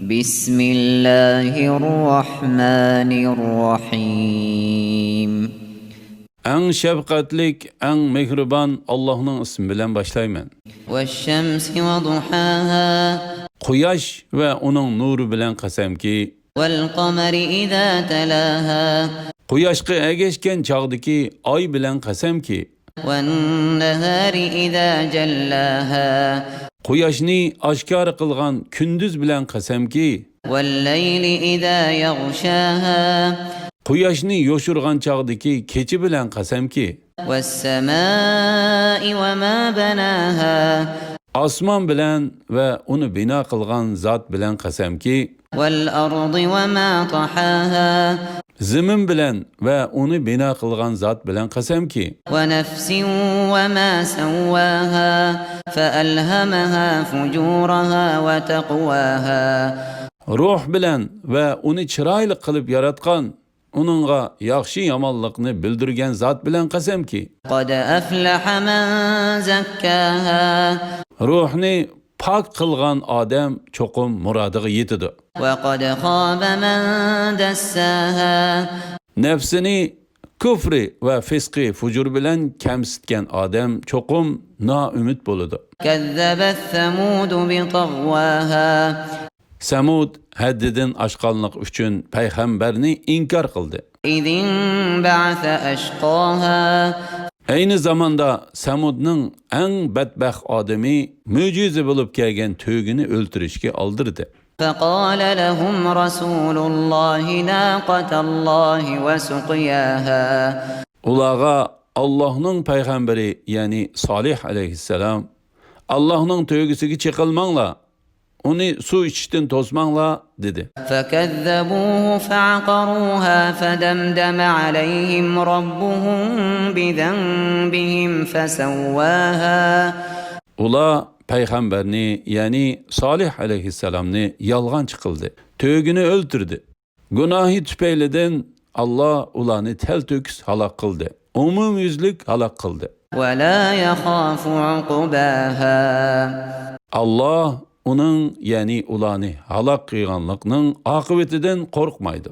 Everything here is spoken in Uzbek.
بسم الله الرحمن الرحيم. En şefkatlik, en mehriban Allah'ın ismi bilen başlayman. والشمس وضحاها Quyosh ve onun nuru bilen qasamki, والقمر إذا تلاها Quyoshga ergashgan chog'diki oy bilan qasamki, والنهار إذا جلاها Quyoshni oshkor qilgan kunduz bilan qasamki, والليل إذا يغشاها Quyoshni yoshurgan chog'diki kechi bilan qasamki, والسماء وما بناها osmon bilan va uni bino qilgan zot bilan qasamki, والأرض وما طحاها zimin bilan va uni bino qilgan zot bilan qasamki, ونفس وما سواها فألهمها فجورها وتقواها ruh bilan va uni chiroyli qilib yaratgan, uningga yaxshi yomonlikni bildirgan zot bilan qasamki, قد أفلح من زكاها ruhni pok qilgan odam cho'qim murodiga yetadi. وقد خاب من دساها Nafsini kufri va fisqi fujur bilan kamsitgan odam cho'qim noumid bo'ladi. كذبت ثمود بطغواها Samud haddidan oshqanlik uchun payg'ambarni inkor qildi. إذ انبعث أشقاها Ayni zamanda Samudning eng badbaxt odami mo'jiza bo'lib kelgan to'gini o'ltirishga oldirdi. فقال لهم رسول الله ناقة الله وسقياها Ularga Allohning payg'ambari, ya'ni Solih alayhissalom, Allohning to'gisiga chiqilmanglar, uni suv ichishdan to'smanglar dedi. فكذبوه فعقروها فدمدم عليهم ربهم بذنبهم فسواها Ular payg'ambarni, ya'ni Solih alayhissalomni yolg'onchi qildi. To'gini o'ltirdi. Gunohi tufaylidan Alloh ularni tel-to'kis halok qildi. Umumyuzlik halok qildi. ولا يخاف عقباها Alloh uning, ya'ni ularni halok qilganlikning oqibatidan qo'rqmaydi.